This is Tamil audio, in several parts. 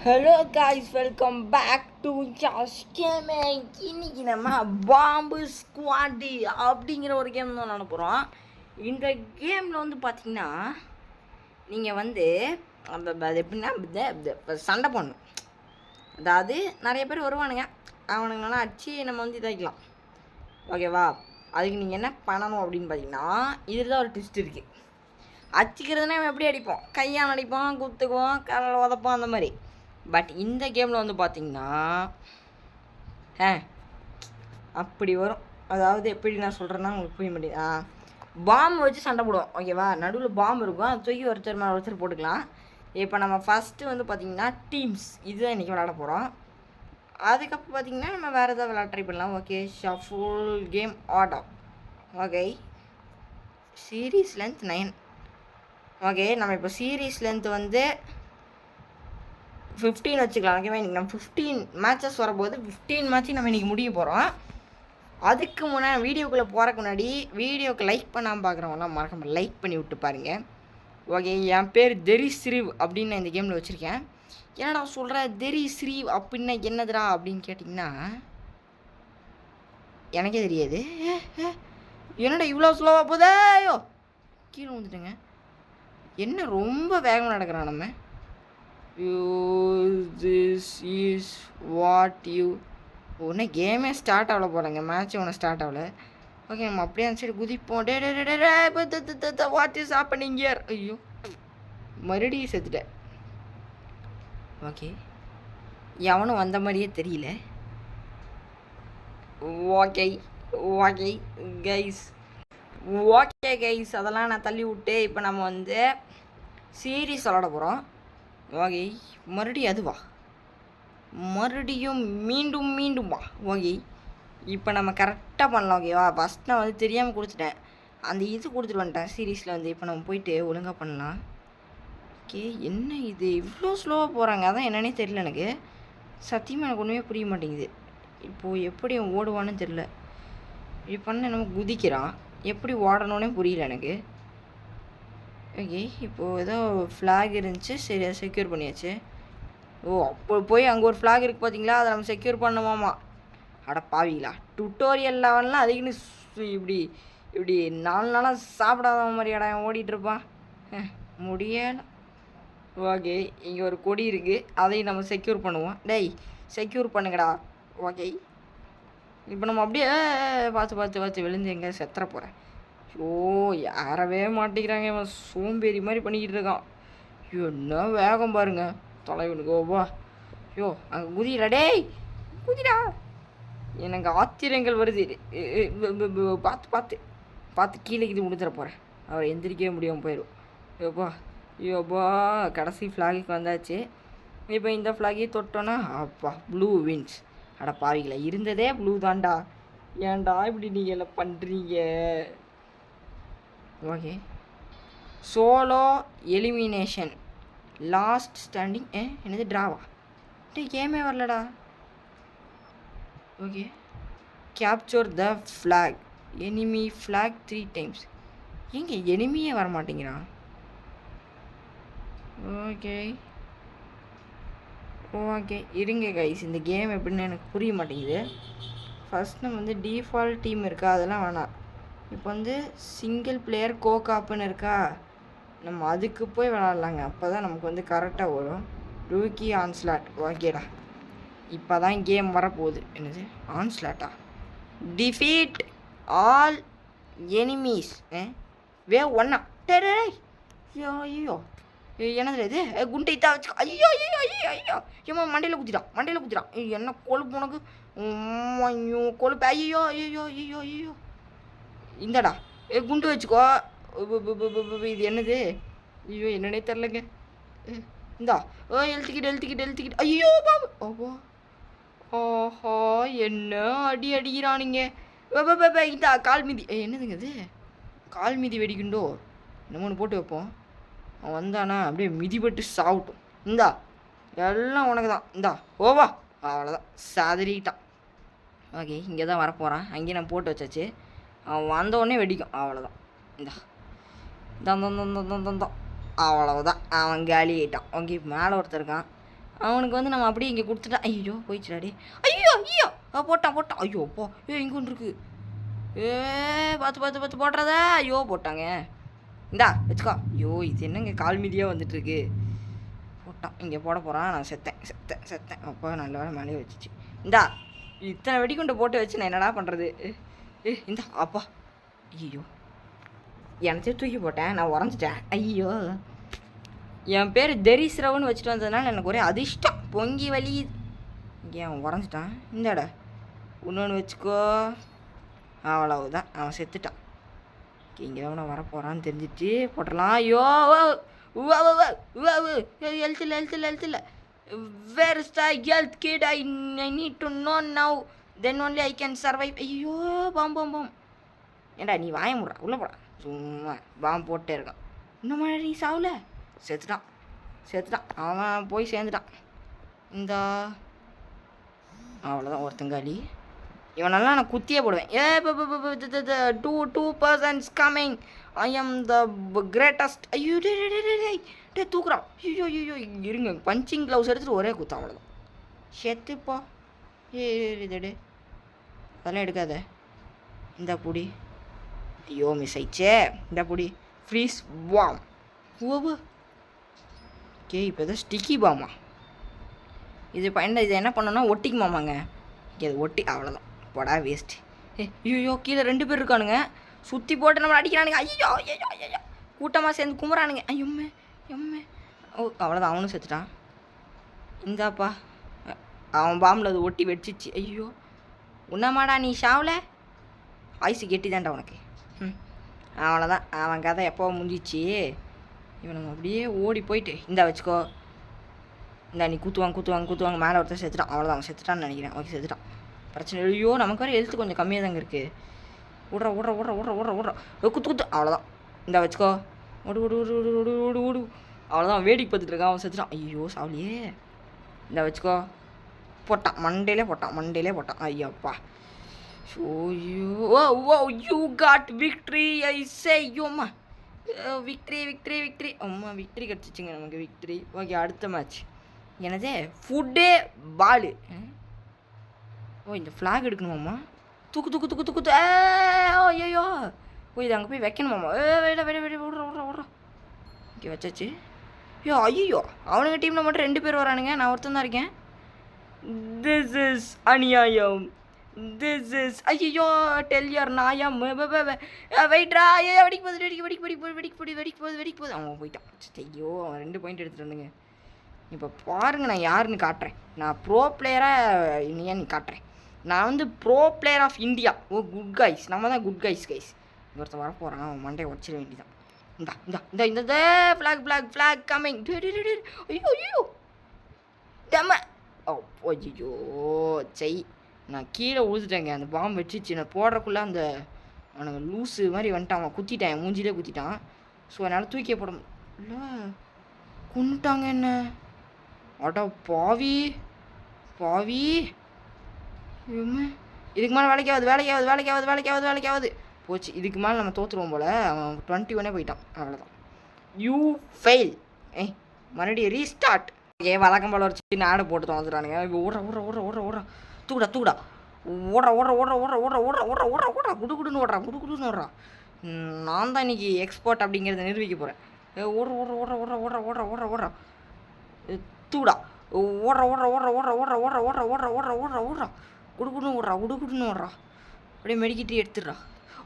Hello guys, welcome back to Jaz Gaming. இன்னைக்கு நம்ம பாம்பு ஸ்குவாடி அப்படிங்கிற ஒரு கேம் தான் விளாட போகிறோம். இந்த கேமில் வந்து பார்த்தீங்கன்னா நீங்கள் வந்து அது எப்படின்னா சண்டை பண்ணணும். அதாவது நிறைய பேர் வருவானுங்க, அவனுங்களாம் அடித்து நம்ம வந்து இதாக்கலாம். ஓகேவா? அதுக்கு நீங்கள் என்ன பண்ணணும் அப்படின்னு பார்த்தீங்கன்னா, இதில் தான் ஒரு ட்விஸ்ட் இருக்குது. அடிக்கிறதுனா நம்ம எப்படி அடிப்போம்? கையால் அடிப்போம், குத்துக்குவோம், காலில் உதப்போம், அந்த மாதிரி. பட் இந்த கேமில் வந்து பார்த்தீங்கன்னா அப்படி வரும். அதாவது எப்படி நான் சொல்கிறேன்னா உங்களுக்கு புரிய மாட்டேங்குது. பாம்பு வச்சு சண்டை போடுவோம். ஓகேவா? நடுவில் பாம்பு இருக்கும், அது தூக்கி ஒருத்தர் மேலே ஒருத்தர் போட்டுக்கலாம். இப்போ நம்ம ஃபஸ்ட்டு வந்து பார்த்திங்கன்னா டீம்ஸ் இதுதான் இன்றைக்கி விளாட போகிறோம். அதுக்கப்புறம் பார்த்திங்கன்னா நம்ம வேறு எதாவது விளாட ட்ரை பண்ணலாம். Okay, shuffle game order. Okay, series length 9. Okay, நம்ம இப்போ சீரீஸ் லென்த் வந்து 15 வச்சுக்கலாம். ஓகேவா? இன்றைக்கி நம்ம 15 மேட்சஸ் வரும்போது 15 மேட்சையும் நம்ம இன்றைக்கி முடிய போகிறோம். அதுக்கு முன்னாடி வீடியோக்குள்ளே போகிறக்கு முன்னாடி வீடியோக்கு லைக் பண்ணாமல் பார்க்குறவங்களாம் மறக்காமல் லைக் பண்ணி விட்டு பாருங்கள். ஓகே, என் பேர் தெரி ஸ்ரீவ் அப்படின்னு நான் இந்த கேமில் வச்சுருக்கேன். என்னடா சொல்கிற தெரி ஸ்ரீவ் அப்படின்னா என்னதுடா அப்படின்னு கேட்டிங்கன்னா எனக்கே தெரியாது. என்னடா இவ்வளோ ஸ்லோவாக போதையோ, கீழே வந்துட்டுங்க. என்ன ரொம்ப வேகமாக நடக்கிறான் நம்ம. This is what you ஒன்று கேமே ஸ்டார்ட் ஆகல போகிறேங்க, மேட்ச் ஒன்று ஸ்டார்ட் ஆகல. ஓகே, நம்ம அப்படியே அந்த சைடு குதிப்போம். What is happening here? ஐயோ, மறுபடியும் செத்துட்டேன். ஓகே, எவனும் வந்த மாதிரியே தெரியல. Okay okay guys, okay guys, அதெல்லாம் நான் தள்ளி விட்டு இப்போ நம்ம வந்து சீரீஸ் விளாட போகிறோம். ஓகே, மறுபடியும் அதுவா, மறுபடியும் மீண்டும் மீண்டும் வா. ஓகே, இப்போ நம்ம கரெக்டாக பண்ணலாம். ஓகேவா? ஃபஸ்ட் நான் வந்து தெரியாமல் கொடுத்துட்டேன், அந்த இது கொடுத்துட்டு வந்துட்டேன் சீரீஸில் வந்து. இப்போ நம்ம போயிட்டு ஒழுங்காக பண்ணலாம். ஓகே, என்ன இது இவ்வளோ ஸ்லோவாக போகிறாங்க, அதான் என்னன்னே தெரியல எனக்கு. சத்தியமாக எனக்கு ஒன்றுமே புரிய மாட்டேங்குது. இப்போது எப்படி அவன் ஓடுவான்னு தெரில. இப்படி பண்ண நம்ம குதிக்கிறான், எப்படி ஓடணுன்னே புரியல எனக்கு. ஓகே, இப்போது ஏதோ ஃப்ளாக் இருந்துச்சு, சரி அதை செக்யூர் பண்ணியாச்சு. ஓ, அப்போ போய் அங்கே ஒரு ஃப்ளாக் இருக்குது பார்த்தீங்களா, அதை நம்ம செக்யூர் பண்ணுவோமா? அட பாவிங்களா, டுட்டோரியல் லெவல்லாம் அதுக்குன்னு இப்படி இப்படி 4 நாளாக சாப்பிடாத மாதிரி இடம் ஓடிட்டுருப்பான். முடியலை. ஓகே, இங்கே ஒரு கொடி இருக்குது, அதையும் நம்ம செக்யூர் பண்ணுவோம். டேய், செக்யூர் பண்ணுங்கடா. ஓகே, இப்போ நம்ம அப்படியே பார்த்து பார்த்து பார்த்து விழுந்து எங்கே செத்துற போகிறேன். ஓ, யாரவே மாட்டேங்கிறாங்க, இவன் சோம்பேறி மாதிரி பண்ணிக்கிட்டு இருக்கான். என்ன வேகம் பாருங்க தலைவனுக்கு. ஓவா, ஐயோ, அங்கே குதிரா, டேய் குதிரா. எனக்கு ஆத்திரங்கள் வருது. பார்த்து பார்த்து பார்த்து கீழே இது முடிஞ்சிட போகிறேன். அவர் எந்திரிக்கவே முடியாமல் போயிடும். யோப்பா யோப்பா, கடைசி ஃப்ளாகுக்கு வந்தாச்சு. இப்போ இந்த ஃப்ளாகையும் தொட்டோன்னா அப்பா ப்ளூ வின்ஸ். அட பாவிங்களா, இருந்ததே ப்ளூ தான்டா, ஏன்டா இப்படி நீங்கள் எல்லாம் பண்ணுறீங்க? Okay, solo elimination last standing. என்னது ட்ராவா? டே, கேமே வரலடா. Okay, capture the flag, enemy flag 3 times. எங்கே எனிமியே வர மாட்டேங்கிறான்? ஓகே ஓகே, இருங்க கைஸ், இந்த கேம் எப்படின்னு எனக்கு புரிய மாட்டேங்குது. ஃபஸ்ட் நம்ம வந்து டிஃபால்ட் டீம் இருக்கா, அதெல்லாம் வேணாம். இப்போ வந்து சிங்கிள் பிளேயர் கோகாப்புன்னு இருக்கா, நம்ம அதுக்கு போய் விளாட்லாங்க. அப்போ தான் நமக்கு வந்து கரெக்டாக வரும். ரூக்கி ஆன்ஸ்லாட். ஓகேடா, இப்போ தான் கேம் வரப்போகுது. என்னது ஆன்ஸ்லாட்டா? Defeat all enemies wave 1. டே, ஐயோ ஐயோ, என்னது இது? குண்டை தான் வச்சு. ஐயோ ஐயோ ஐயோ ஐயோ, ஏமா மண்டையில் குத்திட்டான், மண்டையில் குத்திட்டான். என்ன கொழுப்பு உனக்கு? ஐயோ கொழுப்பு. ஐயோ ஐயோ ஐயோ ஐயோ, இந்தடா குண்டு வச்சுக்கோ. இது என்னது? ஐயோ, என்னன்னே தெரிலங்க. இந்தா, எழுத்துக்கிட்டு. ஐயோ பாபு, ஓஹோ ஓஹோ, என்ன அடி அடிக்கிறானுங்க. இந்தா கால் மீதி. என்னதுங்க இது? கால் மீதி வெடிக்குண்டோ நம்ம ஒன்று போட்டு வைப்போம். அவன் வந்தானா அப்படியே மிதிப்பட்டு சாப்பிட்டோம். இந்தா எல்லாம் உனக்கு தான். இந்தா ஓவா, அவ்வளோதான், சாதறிக்கிட்டான். ஓகே, இங்கே தான் வரப்போகிறான். அங்கேயே நான் போட்டு வச்சாச்சு. அவன் வந்தோடனே வெடிக்கும், அவ்வளோதான். இந்தா தந்தம் அவ்வளோதான், அவன் காலி ஆகிட்டான். ஓகே, மேலே ஒருத்தர் இருக்கான், அவனுக்கு வந்து நம்ம அப்படியே இங்கே கொடுத்துட்டா. ஐயோ போயிடுச்சுடாடி. ஐயோ ஐயோ போட்டான் போட்டான். ஐயோ போ. இங்கே ஒன்று இருக்கு. பார்த்து பார்த்து பார்த்து போடுறதா. ஐயோ போட்டாங்க. இந்தா வச்சுக்கோ. ஐயோ இது என்னங்க கால் மீதியாக வந்துட்டுருக்கு. போட்டான். இங்கே போட போகிறான். நான் செத்தேன். அப்போ நல்ல வேலை மேலேயே வச்சிச்சு. இந்தா இத்தனை வெடிக்குண்டை போட்டு வச்சு நான் என்னடா பண்ணுறது. இந்தா அப்பா. ஐயோ எனச்சே தூக்கி போட்டேன். நான் உடஞ்சிட்டேன். ஐயோ என் பேர் தெரிஸ்ரவன்னு வச்சுட்டு வந்ததுனால எனக்கு ஒரே அதிர்ஷ்டம் பொங்கி வலி. இங்கே அவன் உடஞ்சிட்டான். இந்தாடா இன்னொன்று வச்சுக்கோ. அவ்வளவுதான் அவன் செத்துட்டான். இங்கே தான் வரப்போகிறான்னு தெரிஞ்சிட்டு போட்டுடலாம். ஐயோ எழுத்துல where is the health kit I need to know now then only I can survive. ஐயோ பாம் ஏண்டா நீ வாய முடுறா உள்ளே போடா. சும்மா பாம்பு போட்டே இருக்கான். இன்னும் மழை நீ சாவல. செத்துட்டான் அவன் போய் சேர்ந்துட்டான். இந்த அவ்வளோதான் ஒருத்தங்காலி. இவனெல்லாம் நான் குத்தியே போடுவேன். Two persons coming. I am the greatest. ஐயோ டே தூக்குறான். ஐயோ இருங்க பஞ்சிங் க்ளவுஸ் எடுத்துகிட்டு ஒரே குத்தா. அவ்வளோதான் செத்துப்பா. இதே அதெல்லாம் எடுக்காத. இந்த புடி. ஐயோ மிஸ் ஆயிடுச்சே. இந்த புடி ஃப்ரீஸ் பாம். ஓவோ ஓகே இப்போ எதாவது ஸ்டிக்கி பாமா. இது என்ன பண்ணோன்னா ஒட்டிக்குமாமாங்க. இது ஒட்டி அவ்வளோதான். போடா வேஸ்ட். ஐயோ கீழே 2 பேர் இருக்கானுங்க. சுற்றி போட்டு நம்மளை அடிக்கிறானுங்க. ஐயோ கூட்டமாக சேர்ந்து கும்புறானுங்க. எம்மே ஓ அவ்வளோதான் அவனும் செத்துட்டான். இந்தாப்பா அவன் பாம்பில் அது ஒட்டி வெடிச்சிச்சு. ஐயோ உன்னமாடா நீ ஷாவில் ஆயுசு கெட்டி தான்டா உனக்கு. அவ்வளோதான் அவன் கதை எப்போ முடிஞ்சிச்சு. இவனுங்க அப்படியே ஓடி போயிட்டு இந்தா வச்சுக்கோ. இந்தா நீ குத்துவாங்க மேலே ஒருத்தர் செத்துட்டான். அவ்வளோதான் அவன் செத்துட்டான்னு நினைக்கிறேன். ஓகே செத்துட்டான். பிரச்சனை. ஐயோ நமக்கு வர எழுத்து கொஞ்சம் கம்மியாக தாங்க இருக்குது. ஓடுறா குத்து. அவ்வளோதான் இந்தா வச்சுக்கோ. ஓடு. அவ்வளோதான் வேடிக்கை பார்த்துட்டு இருக்கான். அவன் செத்துட்டான். ஐயோ சாவலியே. இந்தா வச்சுக்கோ. போட்டான் மண்டையிலே போட்டான். ஐயோப்பா. You got victory I say. யோம்மா விக்ட்ரி. அம்மா விக்ட்ரி கிடச்சிச்சுங்க நமக்கு. விக்ட்ரி. ஓகே அடுத்த மேட்ச் என்னது ஃபுட்டே பாலு. இந்த ஃப்ளாக் எடுக்கணுமாம்மா. தூக்கு. ஐயோ இது அங்கே போய் வைக்கணுமாம்மா. விடுறா. ஓகே வச்சாச்சு. ஐயோ அவனுங்க டீமில் மட்டும் 2 பேர் வரானுங்க. நான் ஒருத்தன் தான் இருக்கேன். திஸ் இஸ் அநியாயம். ஐயோ டெல் யுவர் நாயம். வெயிட்ரா. ஐயோ வெடிக்க போகுது. அவன் போயிட்டான். ஐயோ அவன் 2 பாயிண்ட் எடுத்துகிட்டு வந்துங்க. இப்போ பாருங்கள் நான் யாருன்னு காட்டுறேன். நான் ப்ரோ பிளேயராக இல்லையா நீ காட்டுறேன். நான் வந்து bro player of India. Good guys. நம்ம தான் குட் கைஸ். ஒருத்தன் வரப்போகிறான். அவன் மண்டையை உடச்சிட வேண்டியதான். இந்த ஃப்ளாக் கம்மிங். ஐயோ டம்ம. ஐயோ நான் கீழே ஊதுட்டேங்க. அந்த பாம்பு வச்சிச்சு. நான் போடுறக்குள்ளே அந்த அவனுங்க லூஸு மாதிரி வந்துட்டான். அவன் குத்திட்டான். மூஞ்சிலே குத்திட்டான். ஸோ என்னால் தூக்கிய போட இல்லை. கொண்டுட்டாங்க என்ன. அடா பாவி. இதுக்கு மேலே வேலைக்காவது போச்சு. இதுக்கு மேலே நம்ம தோற்றுருவோம் போல். அவன் 21 போயிட்டான். அவ்வளோதான். You fail. மறுபடியும் ரீஸ்டார்ட். ஓகே வழக்கம் போல் வச்சு நாடு போட்டு தோந்துறானுங்க. இப்போ ஓடுறா. தூக்குடா. ஓடுறா. குடுன்னு ஓடுறா. நான் தான் இன்னைக்கு எக்ஸ்போர்ட் அப்படிங்கிறத நிரூபிக்க போகிறேன். ஓடுறா. தூடா. ஓடுறா. குடுக்குன்னு ஓடுறா. அப்படியே மெடிக்கிட்டு எடுத்துடுறா.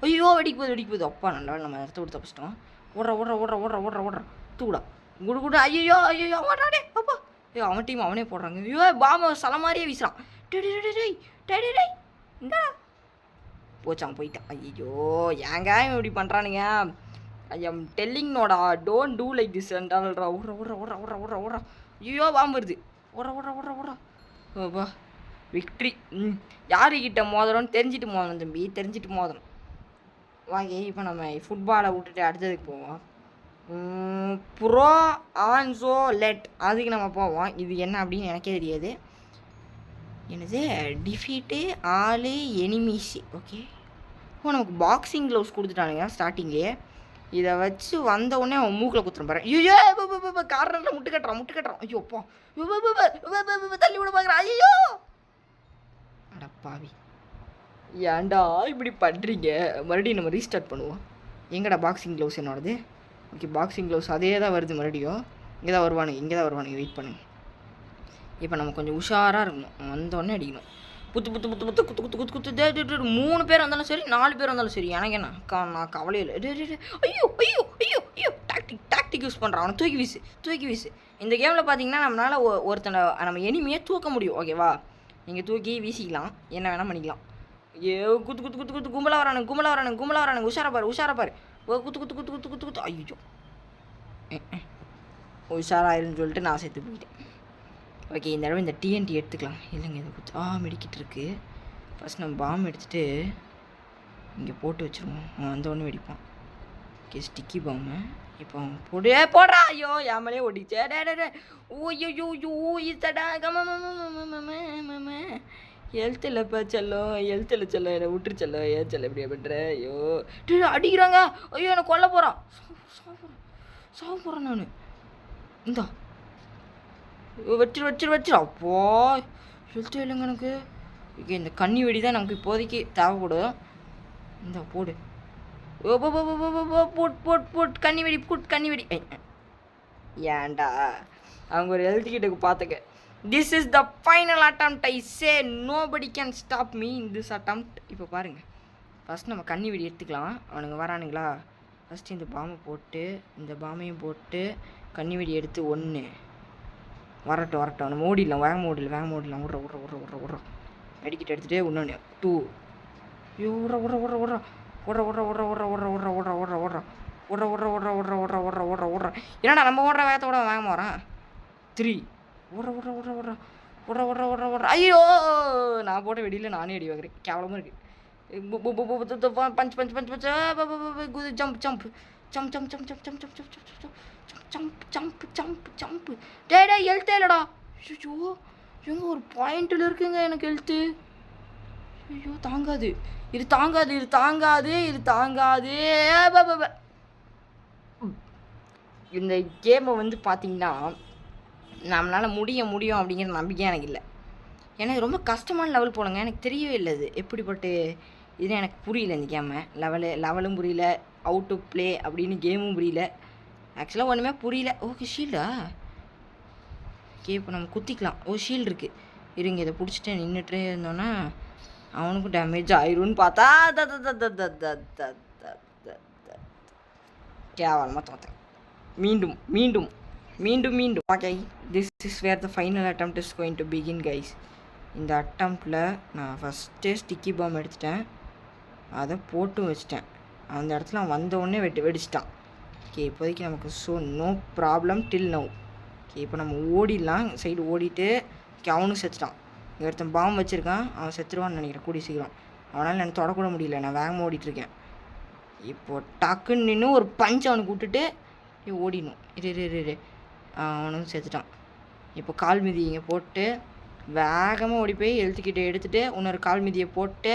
ஐயோ வெடிக்க போகுது. அப்பா நல்லா நம்ம இடத்த விட்டு தப்பிச்சிட்டோம். ஓடுறா. தூடா. குடு. ஐயோ ஓடுறாடே அப்பா. அவன் டீம் அவனே போடுறாங்க. ஐயோ பாம்பை சல மாதிரியே வீசுறான். டேய் இந்தா போச்சான் போயிட்டான். ஐயோ ஏங்க இப்படி பண்ணுறானுங்க. ஐ எம் டெல்லிங் நோடா டோன்ட் டூ லைக் திஸ் அண்டால்ரா. ஓடுறா. ஐயோ பாம்பு வருது. ஓடுறா. ஓப்பா விக்ட்ரி. யாருக்கிட்ட மோதிரம்னு தெரிஞ்சுட்டு மோதணும் தம்பி. தெரிஞ்சுட்டு மோதணும். வாங்க இப்போ நம்ம ஃபுட்பாலை விட்டுட்டு அடுத்ததுக்கு போவோம். ப்ரோ ஆன்சோ லெட் அதுக்கு நம்ம போவோம். இது என்ன அப்படின்னு எனக்கே தெரியாது. என்னது டிஃபீட்டு ஆளு எனிமீஸு. ஓகே நமக்கு பாக்ஸிங் க்ளவுஸ் கொடுத்துட்டானுங்க ஸ்டார்டிங்லேயே. இதை வச்சு வந்த உடனே அவன் மூக்கில் குத்துறேன் பாரு. ஐயோ கார்னரில் முட்டு கட்டுறான். ஐயோ அப்பா தள்ளி விட பார்க்குறான். ஐயோ அடப்பாவி, ஏன்டா இப்படி பண்ணுறீங்க? மறுபடியும் நம்ம ரீஸ்டார்ட் பண்ணுவோம். எங்கடா பாக்ஸிங் க்ளவுஸ் என்னோடது? ஓகே, பாக்ஸிங் க்ளவுஸ் அதே தான் வருது மறுபடியும். இங்கே தான் வருவானுங்க. வெயிட் பண்ணுங்க. இப்போ நம்ம கொஞ்சம் உஷாராக இருக்கணும். வந்தோடனே அடிக்கணும். புத்து 3 பேர் வந்தாலும் சரி, 4 பேர் வந்தாலும் சரி, எனக்கு என்ன நான் கவலையே இல்லை. ஐயோ டாக்டிக் யூஸ் பண்ணுறான். அவனை தூக்கி வீசு. இந்த கேமில் பார்த்தீங்கன்னா நம்மளால் ஒருத்தனை நம்ம எனிமையை தூக்க முடியும். ஓகேவா? நீங்கள் தூக்கி வீசிக்கலாம், என்ன வேணால் பண்ணிக்கலாம். ஐயோ குத்து கும்பலாக வரானுங்க. உஷாரா பாரு. குத்து. ஐயோ உஷாராயிருன்னு சொல்லிட்டு நான் சேர்த்து போயிட்டேன். ஓகே, இந்த தடவை இந்த டிஎன்டி எடுத்துக்கலாம். இல்லைங்க, இதை குத்து மெடிக்கிட்டு இருக்குது. ஃபஸ்ட் நம்ம பாம் எடுத்துகிட்டு இங்கே போட்டு வச்சுருவோம். அவன் வந்தோடனே வெடிப்பான். ஓகே, ஸ்டிக்கி பாம்பு இப்போ அவன் போடுறா. ஐயோ ஏமலே ஓடிச்சே. இதடா ஹெல்த் இல்லைப்பா செல்லம், என்னை விட்டுரு செல்லம். ஏன் செல்லம் இப்படியா பண்ணுற? ஐயோ அடிக்கிறாங்க. ஐயோ என்னை கொல்ல போகிறான். சாக போகிறேன் நான். இந்தா வச்சிரு. அப்போ ஹெல்த்தே இல்லைங்க எனக்கு. ஓகே, இந்த கண்ணி வெடி தான் நமக்கு இப்போதைக்கு தேவைப்படும். இந்த போடு. போட் கண்ணி வெடி. ஏன்டா அவங்க ஒரு ஹெல்த் கிட்ட பார்த்துக்க. This is the final attempt. I say nobody can stop me in this attempt. இப்போ பாருங்கள், ஃபஸ்ட் நம்ம கண்ணி வெடி எடுத்துக்கலாம். அவனுங்க வரானுங்களா? ஃபஸ்ட்டு இந்த பாமையும் போட்டு கண்ணி வெடி எடுத்து 1 வரட்டும். நம்ம ஓடிடலாம். வேகமாக ஓடிடலாம். விட்றோம். மெடிக்கிட்டு எடுத்துகிட்டே இன்னொன்று 2. ஐயோ விட்றா. என்னடா நம்ம ஓடுற வேகத்தோட வேகமாக வரான். 3. விட்றா. ஐயோ நான் போட்ட வெடியில் நானே அடி வாங்குறேன். கேவலமாக இருக்குது. ஜம்ப். டே ஹெல்த்தே இல்லைடா. ஐயோ எங்க ஒரு பாயிண்டில் இருக்குங்க எனக்கு ஹெல்த்து. ஐயோ தாங்காது. இந்த கேமை வந்து பார்த்தீங்கன்னா நம்மளால் முடியும் அப்படிங்கிற நம்பிக்கை எனக்கு இல்லை. ஏன்னா ரொம்ப கஷ்டமான லெவல் போலங்க. எனக்கு தெரியவே இல்லை இது எப்படிப்பட்டு. இதுன்னு எனக்கு புரியல. இந்த கேமை லெவலும் புரியல, அவுட் டு ப்ளே அப்படின்னு கேமும் புரியல. ஆக்சுவலாக ஒன்றுமே புரியல. ஓகே, ஷீல்டா? ஓகே, இப்போ நம்ம குத்திக்கலாம். ஷீல்டு இருக்குது. இருங்க, இதை பிடிச்சிட்டு நின்றுட்டே இருந்தோன்னா அவனுக்கும் டேமேஜ் ஆயிரும்னு பார்த்தா கேவலமாக தோற்றேன். மீண்டும். Okay, this is where the final attempt is going to begin guys. இந்த அட்டம்ப்டில் நான் ஃபஸ்ட்டே ஸ்டிக்கி பாம் எடுத்துட்டேன். அதை போட்டு வச்சிட்டேன். அந்த இடத்துல வந்தவுடனே வெடிச்சிட்டான். ஓகே, இப்போதைக்கு நமக்கு no problem till now. Okay, இப்போ நம்ம ஓடிடலாம். சைடு ஓடிட்டு அவனும் செத்துட்டான். இங்கே ஒருத்தன் பாம்பு வச்சுருக்கான். அவன் செத்துருவான்னு நினைக்கிறேன் கூடிய சீக்கிரம். அவனால் எனக்கு தொடக்கூட முடியல. நான் வேகமாக ஓடிட்டுருக்கேன். இப்போது டக்குன்னு நின்று ஒரு பஞ்ச் அவனுக்கு விட்டுட்டு ஓடிடணும். இரு அவனும் செத்துட்டான். இப்போ கால் மிதி இங்கே போட்டு வேகமாக ஓடி போய் எழுத்துக்கிட்ட எடுத்துகிட்டு இன்னொரு கால் மிதியை போட்டு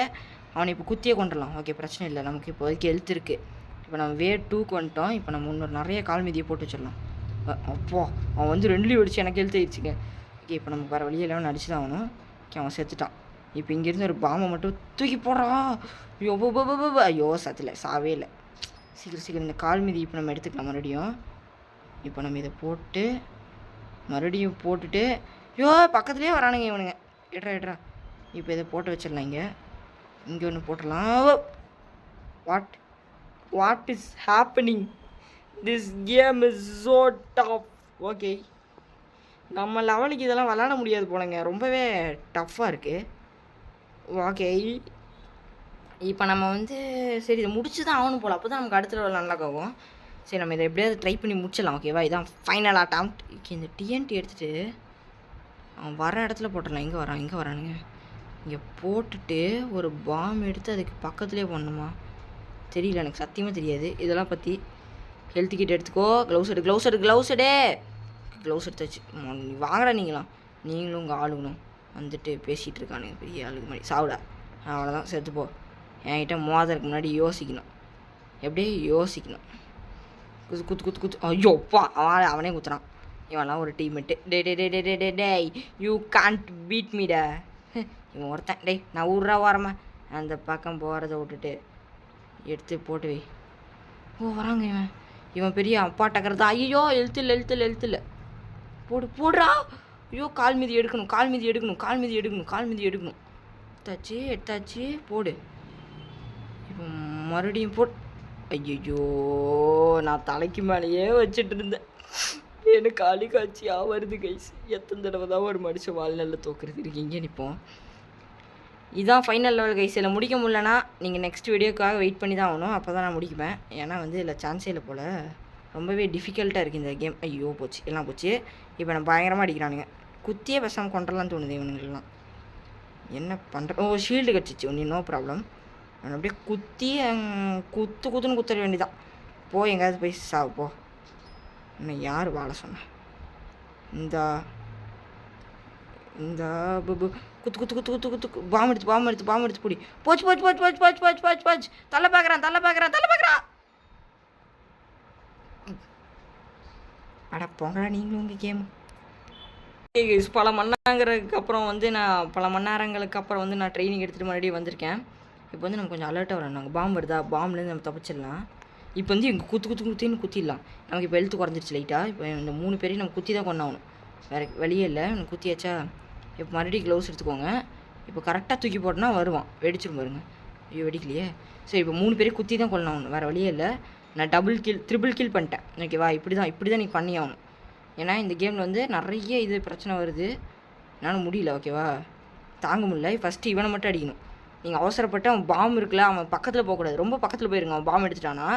அவனை இப்போ குத்தியே கொண்டுடலாம். ஓகே, பிரச்சனை இல்லை. நமக்கு இப்போதைக்கு எழுத்து இருக்குது. இப்போ நம்ம வேவ் 2க்கு வந்துட்டோம். இப்போ நம்ம இன்னொரு நிறைய கால் மிதியை போட்டு வச்சிடலாம். அப்போ அவன் வந்து 2லேயும் வெடிச்சு எனக்கு எழுத்து ஆயிடுச்சுங்க. ஓகே, இப்போ நமக்கு வேறு வழியெல்லாம் நடிச்சு தான் ஆகணும். ஓகே, அவன் செத்துட்டான். இப்போ இங்கேருந்து ஒரு பாம்பை மட்டும் தூக்கி போடுறா. ஐயோ சத்துல சாவே இல்லை. சீக்கிரம் இந்த கால் மிதி இப்போ நம்ம எடுத்துக்கலாம் மறுபடியும். இப்போ நம்ம இதை போட்டு மறுபடியும் போட்டுட்டு பக்கத்துலேயே வரானுங்க இவனுங்க. எட்ரா இப்போ இதை போட்டு வச்சிடலாம். இங்கே ஒன்று போட்டுடலாம். What is happening? This game is so tough. Okay, நம்ம லெவலுக்கு இதெல்லாம் விளாட முடியாது போலங்க. ரொம்பவே டஃப்பாக இருக்குது. ஓகே, இப்போ நம்ம வந்து சரி இதை முடிச்சு தான் ஆகணும் போல். அப்போ தான் நமக்கு அடுத்த லெவல் நல்லா ஆகும். சரி, நம்ம இதை எப்படியாவது ட்ரை பண்ணி முடிச்சிடலாம். ஓகேவா? இதான் ஃபைனல் அட்டம்ப்ட். இந்த டிஎன்டி எடுத்துகிட்டு அவன் வர இடத்துல போட்டுடலாம். இங்கே வரானுங்க. இங்கே போட்டுட்டு ஒரு பாம் எடுத்து அதுக்கு பக்கத்துலேயே போடணுமா தெரியல. எனக்கு சத்தியமாக தெரியாது இதெல்லாம் பற்றி. ஹெல்த் கிட் எடுத்துக்கோ. க்ளவுஸ் எடுத்தாச்சு. வாங்கடா நீங்களும் உங்கள் ஆளுங்களும் வந்துட்டு பேசிகிட்டு இருக்கானுங்க பெரிய ஆளுக்கு மாதிரி. சாப்பிடா, அவ்வளோதான், செத்துப்போ. என்கிட்ட மோதலுக்கு முன்னாடி யோசிக்கணும். எப்படியே யோசிக்கணும். குத்து குத்து குத்து. ஐயோப்பா அவனே குத்துறான். இவன்லாம் ஒரு டீம்மேட்டு. டே யூ கான்ட் பீட் மீடா. இவன் ஒருத்தன். டேய் நான் ஊர்ரா வரமா அந்த பக்கம் போகிறத விட்டுட்டு எடுத்து போட்டு வை. வராங்க இவன் பெரிய அப்பா டக்கறதா. ஐயோ எழுத்துல போடுறா. ஐயோ கால் மீதி எடுக்கணும். எடுத்தாச்சு போடு. இப்போ மறுபடியும் ஐயோ நான் தலைக்கு மேலேயே வச்சுட்டு இருந்தேன். எனக்கு காலி காட்சியாக வருது கைஸ். எத்தனை தடவை தான் ஒரு மனுஷன் வாழ்நாளில் தோக்குறது இருக்கீங்க. நிற்போம். இதுதான் ஃபைனல் லெவல் கைஸ். இதில் முடிக்க முடியலன்னா நீங்கள் நெக்ஸ்ட் வீடியோக்காக வெயிட் பண்ணி தான் ஆகணும். அப்போ தான் நான் முடிக்குவேன். ஏன்னா இதில் சான்ஸே இல்லை போல். ரொம்பவே டிஃபிகல்ட்டாக இருக்குது இந்த கேம். ஐயோ போச்சு எல்லாம் போச்சு. இப்போ நான் பயங்கரமாக அடிக்கிறானுங்க. குத்தியே பேசாமல் கொண்டலான்னு தோணுது இவனுங்கெல்லாம். என்ன பண்ணுறேன்? ஷீல்டு கட்சிச்சு ஒன்று. No problem. நான் அப்படியே குத்துன்னு குத்துற வேண்டியதான். எங்கேயாவது போய் சாவு போ. இன்னும் யார் வாழ சொன்ன? இந்த குத்து பாம் எடுத்து பிடி. போச்சு. தள்ள பார்க்குறான். அட போங்கடா நீங்களும் உங்கள் கேம். பல மணி நேரங்களுக்கு அப்புறம் நான் ட்ரைனிங் எடுத்துகிட்டு மறுபடியும் வந்திருக்கேன். இப்போ நம்ம கொஞ்சம் அலர்ட்டாக வரணும். பாம்பு வருதா? பாம்புலேருந்து நம்ம தப்பிச்சிடலாம். இப்போ எங்கள் குத்தின்னு குத்திடலாம். நமக்கு இப்போ எழுத்து குறைஞ்சிருச்சு லைட்டாக. இப்போ இந்த 3 பேரையும் நம்ம குத்தி தான் கொண்டாகணும். வேறு வழியே இல்லை. எனக்கு குத்தியாச்சா? இப்போ மறுபடியும் க்ளவுஸ் எடுத்துக்கோங்க. இப்போ கரெக்டாக தூக்கி போட்டோன்னா வருவான். வெடிச்சிடும் பாருங்க. ஐயோ வெடிக்கலையே. சரி இப்போ 3 பேரையும் குத்தி தான் கொண்டாகணும். வேறு வழியே இல்லை. நான் ட்ரிபிள் கில் பண்ணிட்டேன். ஓகேவா? இப்படி தான் நீ பண்ணி ஆகணும். ஏன்னா இந்த கேமில் நிறைய பிரச்சனை வருது. என்னால் முடியல. ஓகேவா? தாங்க முடியல. ஃபஸ்ட்டு இவனை மட்டும் அடிக்கணும். நீங்கள் அவசரப்பட்டு அவன் பாம்பு இருக்குல்ல, அவன் பக்கத்தில் போகக்கூடாது. ரொம்ப பக்கத்தில் போயிருங்க. அவன் பாம்பு எடுத்துட்டானா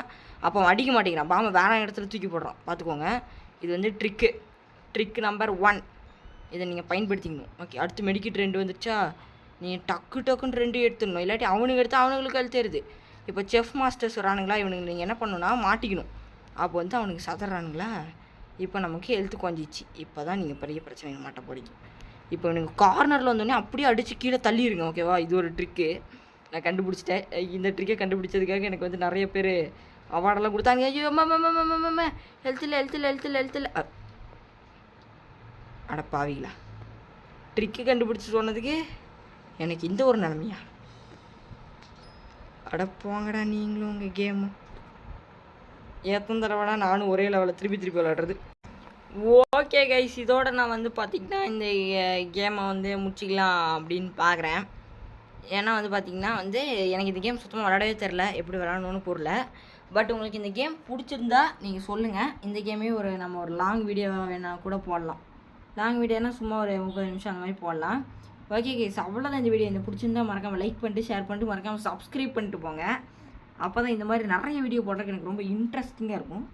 அப்போ அவன் அடிக்க மாட்டேங்கிறான். பாம்பை வேறு இடத்துல தூக்கி போடுறான். பார்த்துக்கோங்க. இது ட்ரிக்கு நம்பர் 1. இதை நீங்கள் பயன்படுத்திக்கணும். ஓகே, அடுத்து மெடிக்கிட் 2 வந்துடுச்சா? நீங்கள் டக்குன்னு 2 எடுத்துடணும். இல்லாட்டி அவனுக்கு எடுத்து அவனுங்களுக்கு அழுத்தருது. இப்போ செஃப் மாஸ்டர்ஸ் வரானுங்களா, இவனுக்கு நீங்கள் என்ன பண்ணணும்னா மாட்டிக்கணும். அப்போ அவனுக்கு சதறானுங்களா? இப்போ நமக்கு ஹெல்த்து குறைஞ்சிச்சு. இப்போ தான் நீங்கள் பெரிய பிரச்சனை மாட்ட போறீங்க. இப்போ எனக்கு கார்னரில் வந்தோடனே அப்படியே அடித்து கீழே தள்ளிடுங்க. ஓகேவா? இது ஒரு ட்ரிக்கு நான் கண்டுபிடிச்சிட்டேன். இந்த ட்ரிக்கை கண்டுபிடிச்சதுக்காக எனக்கு நிறைய பேர் அவார்டெல்லாம் கொடுத்தாங்க. ஐயோ ஹெல்த்தில் அடப்பாவீங்களா, ட்ரிக்கு கண்டுபிடிச்சி சொன்னதுக்கு எனக்கு இந்த ஒரு நிலமையா? அடப்போங்கடா நீங்களும் உங்கள் கேமு. எத்தனை தடவைடா நானும் ஒரே லெவலில் திருப்பி விளையாடுறது. ஓகே கைஸ், இதோட நான் பார்த்திங்கன்னா இந்த கேமை முடிச்சிக்கலாம் அப்படின்னு பார்க்குறேன். ஏன்னா பார்த்திங்கன்னா எனக்கு இந்த கேம் சுத்தமாக விளையாடவே தெரில, எப்படி விளையாடணும்னு புரியல. பட் உங்களுக்கு இந்த கேம் பிடிச்சிருந்தா நீங்கள் சொல்லுங்கள். இந்த கேமே நம்ம ஒரு லாங் வீடியோ வேணால் கூட போடலாம். லாங் வீடியோனா சும்மா ஒரு 30 நிமிஷம் அந்த மாதிரி போடலாம். ஓகே கைஸ், அவ்வளோதான் இந்த வீடியோ. இந்த பிடிச்சிருந்தா மறக்காமல் லைக் பண்ணிட்டு ஷேர் பண்ணிட்டு மறக்காமல் சப்ஸ்கிரைப் பண்ணிட்டு போங்க. அப்போ தான் இந்த மாதிரி நிறைய வீடியோ போடுறதுக்கு எனக்கு ரொம்ப இன்ட்ரெஸ்டிங்காக இருக்கும்.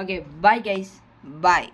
ஓகே பாய் கைஸ், பாய்.